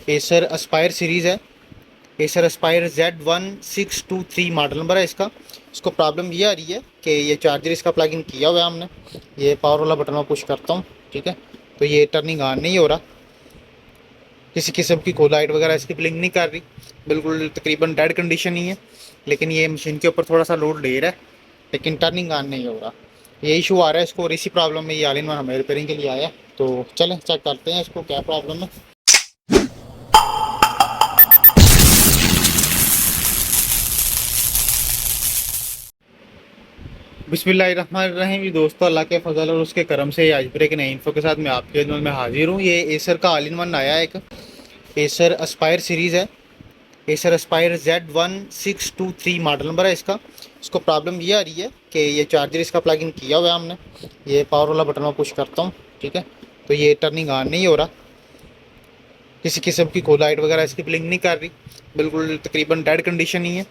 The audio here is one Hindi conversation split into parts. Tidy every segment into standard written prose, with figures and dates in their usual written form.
एसर एस्पायर सीरीज़ है। Acer Aspire Z1623 model number है इसका। इसको प्रॉब्लम ये आ रही है कि ये चार्जर इसका प्लग इन किया हुआ है हमने। ये पावर वाला बटन मैं पुश करता हूँ, ठीक है, तो ये टर्निंग ऑन नहीं हो रहा। किसी किस्म की कोई लाइट वगैरह इसकी ब्लिंक नहीं कर रही, बिल्कुल तकरीबन डेड कंडीशन ही है। लेकिन ये मशीन के ऊपर थोड़ा सा लोड ले रहा है, लेकिन टर्निंग ऑन नहीं हो रहा। ये इशू आ रहा है इसको, और इसी प्रॉब्लम में ये ऑल इन वन हमें रिपेयरिंग के लिए आया है। तो चलें चेक करते हैं इसको क्या प्रॉब्लम है। बिस्मिल्लाहिर्रहमानिर्रहीम। दोस्तों, अल्लाह के फजल और उसके करम से आज फिर एक नई इन्फो के साथ मैं आपके खिदमत में हाजिर हूँ। ये एसर का ऑल इन वन आया है, एक एसर एस्पायर सीरीज़ है। Acer Aspire Z1623 model number है इसका। इसको प्रॉब्लम ये आ रही है कि ये चार्जर इसका प्लग इन किया हुआ है हमने। ये पावर वाला बटन मैं पुश करता हूँ, ठीक है, तो ये टर्निंग ऑन नहीं हो रहा। किसी किस्म की कोई लाइट वगैरह इसकी ब्लिंक नहीं कर रही, बिल्कुल तकरीबन डेड कंडीशन ही है।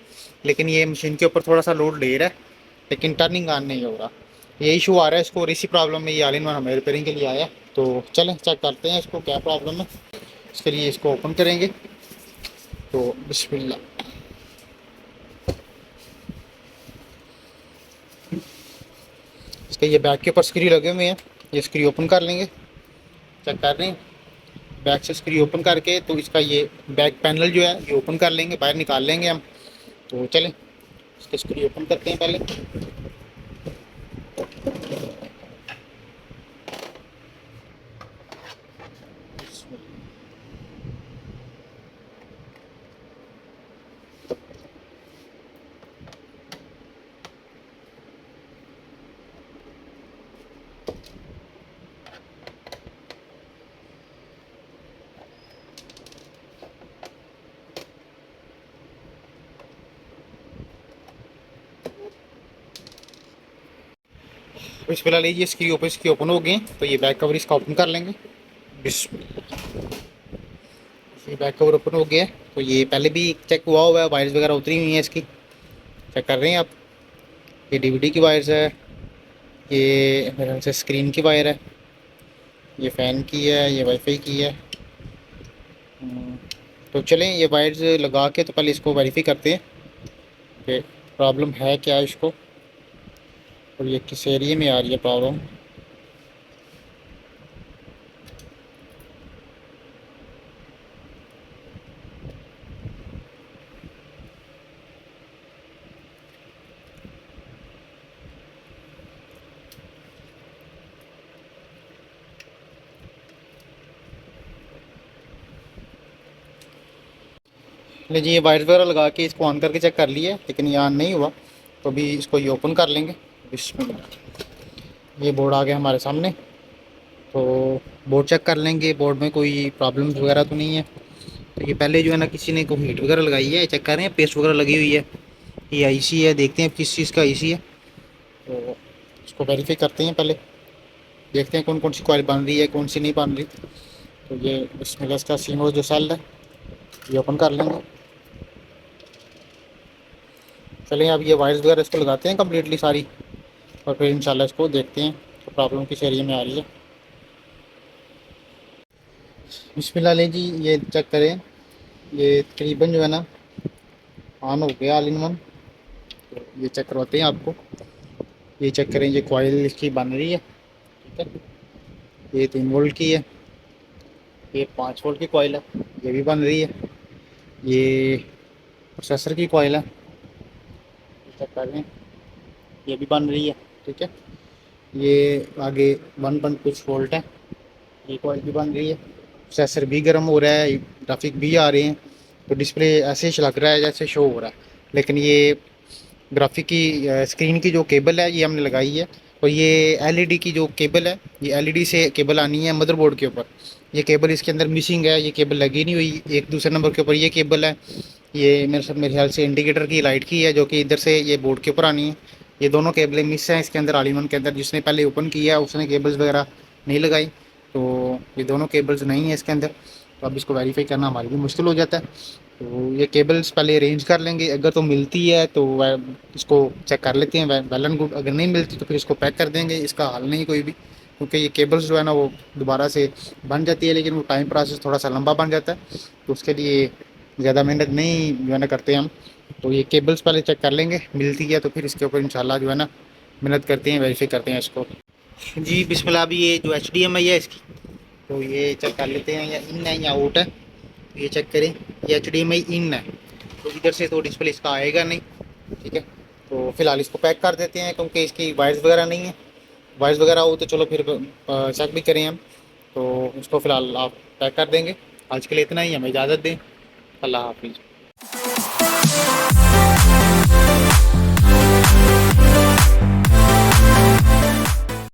लेकिन ये मशीन के ऊपर थोड़ा सा लोड ले रहा है, लेकिन टर्निंग ऑन नहीं हो रहा। ये इशू आ रहा है इसको, और इसी प्रॉब्लम में ये ऑल इन वन हमें रिपेयरिंग के लिए आया। तो चलें चेक करते हैं इसको क्या प्रॉब्लम है। इसके लिए इसको ओपन करेंगे, तो बिस्मिल्लाह। इसके ये बैक के ऊपर स्क्रू लगे हुए हैं, ये स्क्रू ओपन कर लेंगे। चेक कर रहे हैं, बैक से स्क्रू ओपन करके तो इसका ये बैक पैनल जो है ये ओपन कर लेंगे, बाहर निकाल लेंगे हम। तो चलें इसके स्क्रू ओपन करते हैं पहले। तो इस फिलहाल ये स्क्रू ओपन इसकी ओपन हो गए, तो ये बैक कवर इसका ओपन कर लेंगे। ये बैक कवर ओपन हो गया है, तो ये पहले भी चेक हुआ है, वायर्स वगैरह उतरी हुई हैं इसकी। चेक कर रहे हैं आप, ये डीवीडी की वायर्स है, ये मेरे ख्याल से स्क्रीन की वायर है, ये फ़ैन की है, ये वाईफाई की है। तो चलें ये वायर्स लगा के तो पहले इसको वेरीफाई करते हैं कि प्रॉब्लम है क्या इसको, और ये किस एरिया में आ रही है प्रॉब्लम। ले जी, ये वायर वगैरह लगा के इसको ऑन करके चेक कर लिया, लेकिन ये ऑन नहीं हुआ। तो अभी इसको ये ओपन कर लेंगे। इसमें ये बोर्ड आ गया हमारे सामने, तो बोर्ड चेक कर लेंगे, बोर्ड में कोई प्रॉब्लम्स वगैरह तो नहीं है। तो ये पहले जो है ना किसी ने कोई हीट वगैरह लगाई है, चेक कर रहे हैं, पेस्ट वगैरह लगी हुई है। ये आईसी है, देखते हैं किस चीज़ का आईसी है। तो इसको वेरीफाई करते हैं पहले, देखते हैं कौन कौन सी कॉइल बन रही है, कौन सी नहीं बन रही। तो ये इसमें इसका सीमोस जो सेल है ये ओपन कर लेंगे। चलिए अब ये वायर्स वगैरह इसको लगाते हैं कम्प्लीटली सारी, और फिर इंशाल्लाह इसको देखते हैं तो प्रॉब्लम किस एरिया में आ रही है। बिस्मिल्लाह ले जी, ये चेक करें, ये तकरीबन जो है ना ऑन हो गया ऑल इन वन। तो ये चेक करवाते हैं आपको। ये चेक करें, ये कॉइल इसकी बन रही है, ठीक है, ये 3 वोल्ट की है, ये 5 वोल्ट की कॉइल है, ये भी बन रही है। ये प्रोसेसर की कॉइल है, चेक कर रहे हैं, ये भी बन रही है, ठीक है। ये आगे 1 कुछ वोल्ट है, ये कॉइल भी बन रही है। प्रोसेसर भी गर्म हो रहा है, ग्राफिक भी आ रहे हैं। तो डिस्प्ले ऐसे ही लग रहा है जैसे शो हो रहा है, लेकिन ये ग्राफिक की स्क्रीन की जो केबल है ये हमने लगाई है। और ये एलईडी की जो केबल है, ये एलईडी से केबल आनी है मदरबोर्ड के ऊपर। ये केबल इसके अंदर मिसिंग है, ये केबल लगी नहीं हुई। एक दूसरे नंबर के ऊपर ये केबल है, ये मेरे ख्याल से इंडिकेटर की लाइट की है, जो कि इधर से ये बोर्ड के ऊपर आनी है। ये दोनों केबलें मिस हैं इसके अंदर, ऑल इन वन के अंदर। जिसने पहले ओपन किया है उसने केबल्स वगैरह नहीं लगाई, तो ये दोनों केबल्स नहीं है इसके अंदर। तो अब इसको वेरीफाई करना हमारे लिए मुश्किल हो जाता है। तो ये केबल्स पहले अरेंज कर लेंगे, अगर तो मिलती है तो इसको चेक कर लेते हैं, वेल एंड गुड। अगर नहीं मिलती तो फिर इसको पैक कर देंगे, इसका हल नहीं कोई भी। क्योंकि ये केबल्स जो है ना वो दोबारा से बन जाती है, लेकिन वो टाइम प्रोसेस थोड़ा सा लंबा बन जाता है, तो उसके लिए ज़्यादा मेहनत नहीं जो है ना करते हम। तो ये केबल्स पहले चेक कर लेंगे, मिलती है तो फिर इसके ऊपर इंशाल्लाह जो है ना मेहनत करते हैं, वेरीफाई करते हैं इसको। जी बिस्मिल्लाह। अभी ये जो HDMI है इसकी, तो ये चेक कर लेते हैं या इन है या आउट है। ये चेक करें, ये HDMI इन है, तो इधर से तो डिस्प्ले इसका आएगा नहीं। ठीक है, तो फिलहाल इसको पैक कर देते हैं, क्योंकि इसकी वायर्स वगैरह नहीं है। वायर्स वगैरह हो तो चलो फिर चेक भी करें हम। तो इसको फिलहाल आप पैक कर देंगे। आज के लिए इतना ही, हमें इजाज़त दें। अल्लाह हाफिज़।